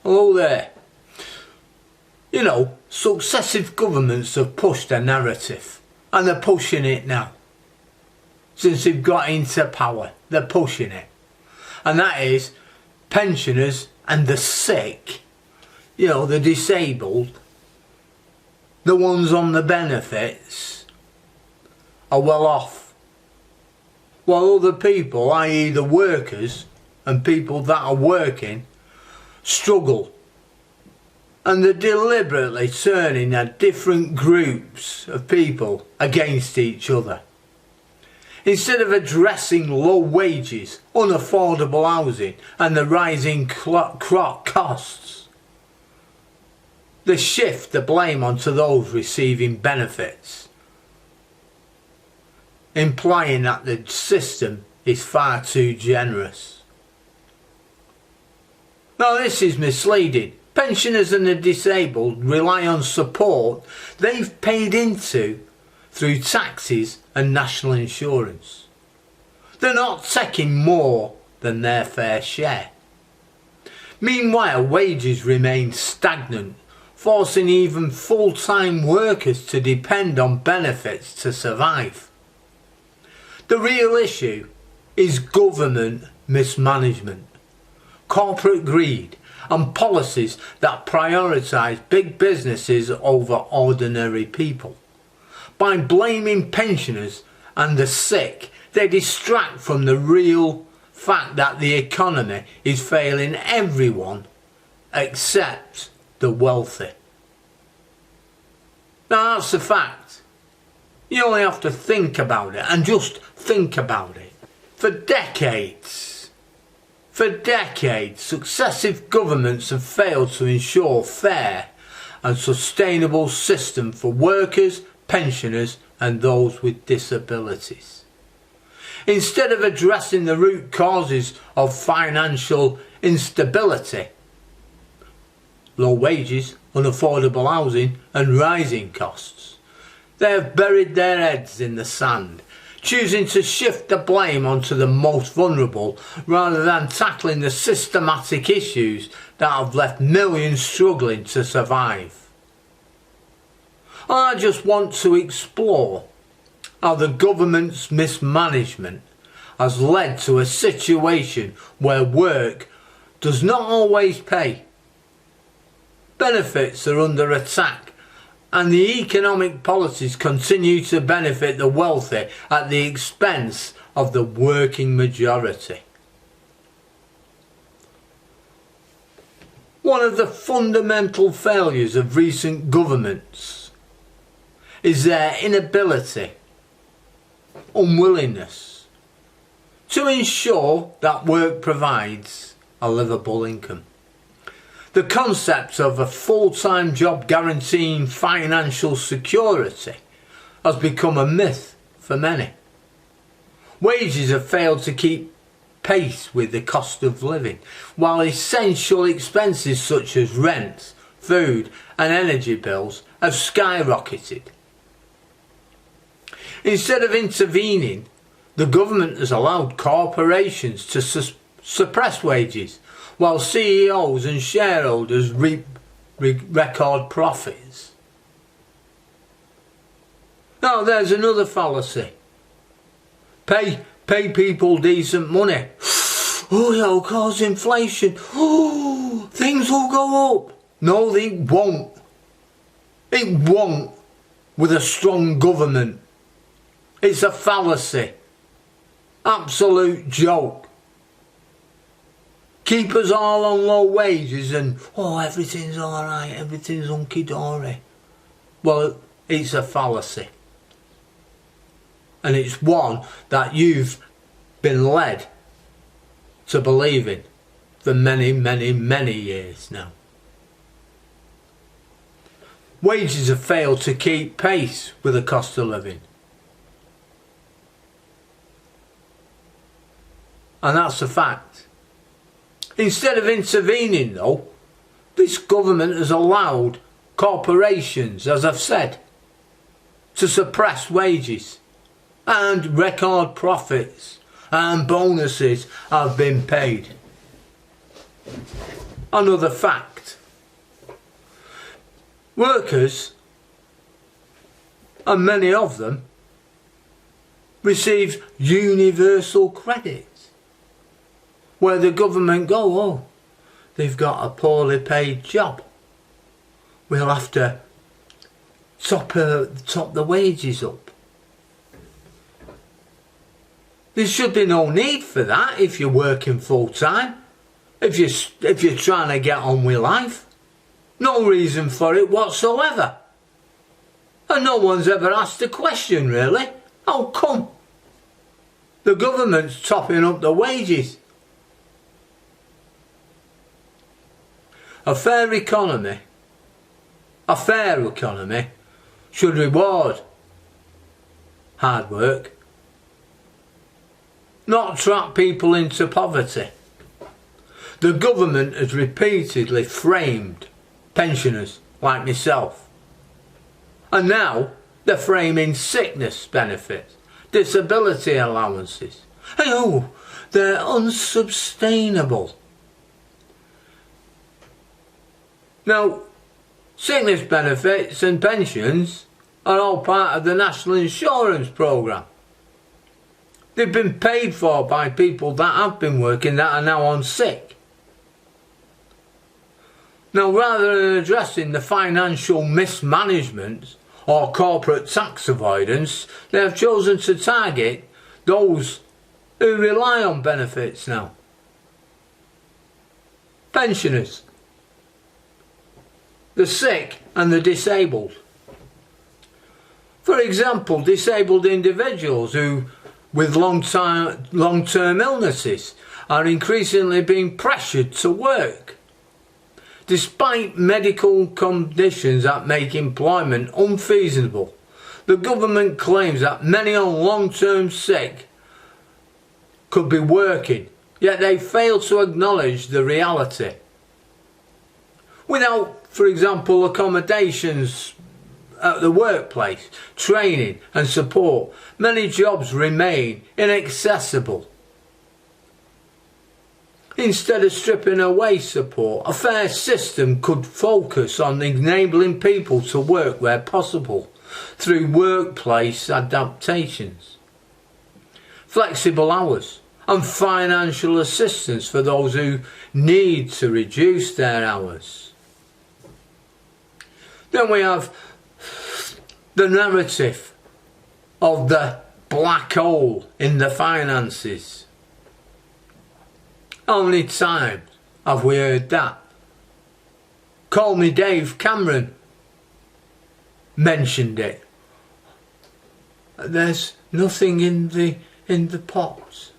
Hello there. You know, successive governments have pushed a narrative, and they're pushing it now. Since they've got into power, they're pushing it. And that is pensioners and the sick, you know, the disabled, the ones on the benefits, are well off. While other people, i.e. the workers and people that are working, struggle. And they're deliberately turning their different groups of people against each other. Instead of addressing low wages, unaffordable housing and the rising costs, they shift the blame onto those receiving benefits, implying that the system is far too generous. Now this is misleading. Pensioners and the disabled rely on support they've paid into through taxes and national insurance. They're not taking more than their fair share. Meanwhile, wages remain stagnant, forcing even full-time workers to depend on benefits to survive. The real issue is government mismanagement, corporate greed, and policies that prioritise big businesses over ordinary people. By blaming pensioners and the sick, they distract from the real fact that the economy is failing everyone except the wealthy. Now that's a fact. You only have to think about it, and just think about it. For decades, successive governments have failed to ensure a fair and sustainable system for workers, pensioners and those with disabilities. Instead of addressing the root causes of financial instability, low wages, unaffordable housing and rising costs, they have buried their heads in the sand, choosing to shift the blame onto the most vulnerable rather than tackling the systematic issues that have left millions struggling to survive. I just want to explore how the government's mismanagement has led to a situation where work does not always pay. Benefits are under attack, and the economic policies continue to benefit the wealthy at the expense of the working majority. One of the fundamental failures of recent governments is their inability, unwillingness, to ensure that work provides a livable income. The concept of a full-time job guaranteeing financial security has become a myth for many. Wages have failed to keep pace with the cost of living, while essential expenses such as rent, food and energy bills have skyrocketed. Instead of intervening, the government has allowed corporations to suppress wages, while CEOs and shareholders reap record profits. Now there's another fallacy. Pay people decent money. Oh, it'll cause inflation. Oh, things will go up. No, they won't. It won't with a strong government. It's a fallacy. Absolute joke. Keep us all on low wages and, oh, everything's alright, everything's hunky-dory. Well, it's a fallacy. And it's one that you've been led to believe in for many, many, many years now. Wages have failed to keep pace with the cost of living. And that's a fact. Instead of intervening though, this government has allowed corporations, as I've said, to suppress wages, and record profits and bonuses have been paid. another fact. Workers, and many of them, receive universal credit, where the government go, oh, they've got a poorly paid job, we'll have to top the wages up. There should be no need for that if you're working full time, if you're trying to get on with life. No reason for it whatsoever. And no one's ever asked a question really. How come? The government's topping up the wages. A fair economy should reward hard work, not trap people into poverty. The government has repeatedly framed pensioners like myself, and now they're framing sickness benefits, disability allowances. Hey, oh, they're unsustainable. Now, sickness benefits and pensions are all part of the National Insurance Programme. They've been paid for by people that have been working that are now on sick. Now, rather than addressing the financial mismanagement or corporate tax avoidance, they have chosen to target those who rely on benefits now. Pensioners, the sick and the disabled. For example, disabled individuals who, with long-term illnesses, are increasingly being pressured to work. Despite medical conditions that make employment unfeasible, the government claims that many on long-term sick could be working, yet they fail to acknowledge the reality. Without, for example, accommodations at the workplace, training and support, many jobs remain inaccessible. Instead of stripping away support, a fair system could focus on enabling people to work where possible through workplace adaptations, flexible hours and financial assistance for those who need to reduce their hours. Then we have the narrative of the black hole in the finances. How many times have we heard that? Call Me Dave Cameron mentioned it. There's nothing in the pot.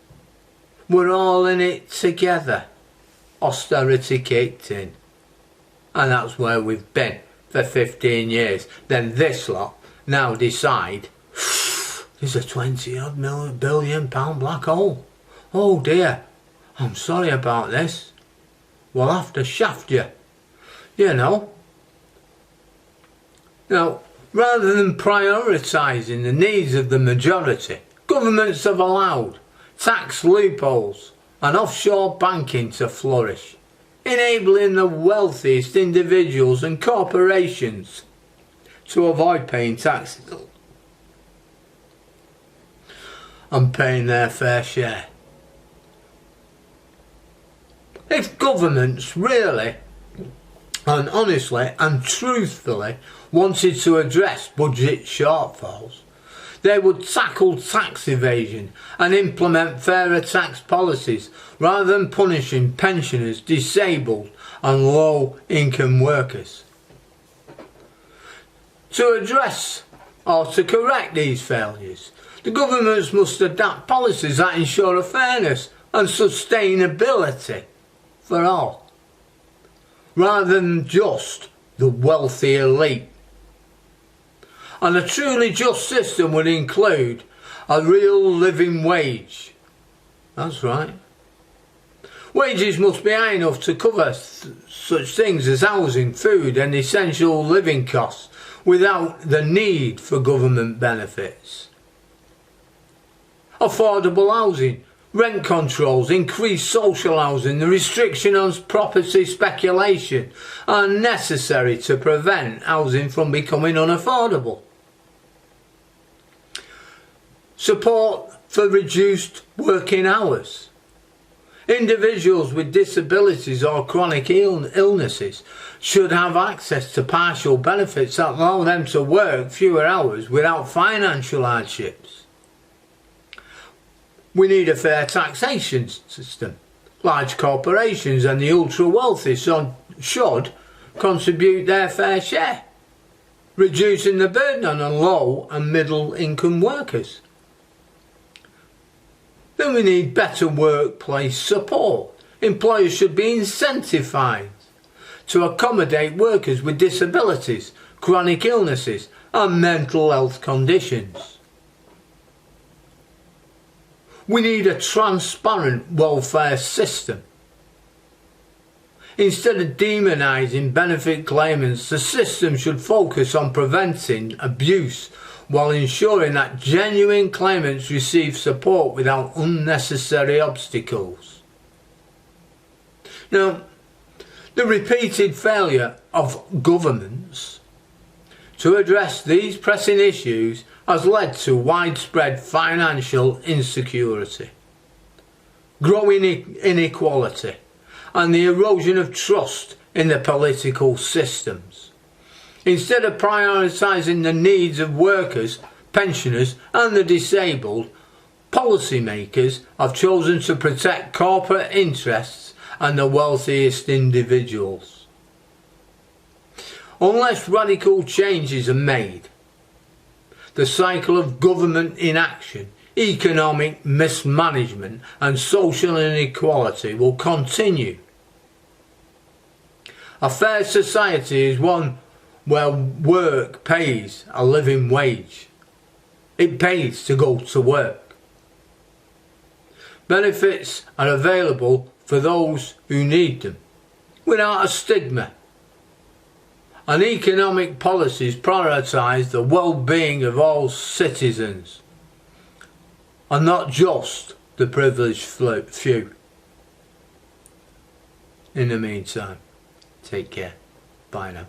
We're all in it together. Austerity kicked in. And that's where we've been for 15 years. Then this lot now decide there's a 20-odd billion pound black hole. Oh dear, I'm sorry about this. We'll have to shaft you. You know. Now, rather than prioritising the needs of the majority, governments have allowed tax loopholes and offshore banking to flourish, enabling the wealthiest individuals and corporations to avoid paying taxes and paying their fair share. If governments really and honestly and truthfully wanted to address budget shortfalls, they would tackle tax evasion and implement fairer tax policies rather than punishing pensioners, disabled and low-income workers. To address or to correct these failures, the governments must adapt policies that ensure a fairness and sustainability for all, rather than just the wealthy elite. And a truly just system would include a real living wage. That's right. Wages must be high enough to cover such things as housing, food and essential living costs without the need for government benefits. Affordable housing rent controls, increased social housing, the restriction on property speculation are necessary to prevent housing from becoming unaffordable. Support for reduced working hours. Individuals with disabilities or chronic illnesses should have access to partial benefits that allow them to work fewer hours without financial hardships. We need a fair taxation system. Large corporations and the ultra-wealthy should contribute their fair share, reducing the burden on low and middle income workers. Then we need better workplace support. Employers should be incentivised to accommodate workers with disabilities, chronic illnesses and mental health conditions. We need a transparent welfare system. Instead of demonising benefit claimants, the system should focus on preventing abuse while ensuring that genuine claimants receive support without unnecessary obstacles. Now, the repeated failure of governments to address these pressing issues has led to widespread financial insecurity, growing inequality, and the erosion of trust in the political systems. Instead of prioritising the needs of workers, pensioners and the disabled, policymakers have chosen to protect corporate interests and the wealthiest individuals. Unless radical changes are made, the cycle of government inaction, economic mismanagement and social inequality will continue. A fair society is one where work pays a living wage. It pays to go to work. Benefits are available for those who need them, without a stigma. And economic policies prioritise the well-being of all citizens, and not just the privileged few. In the meantime, take care. Bye now.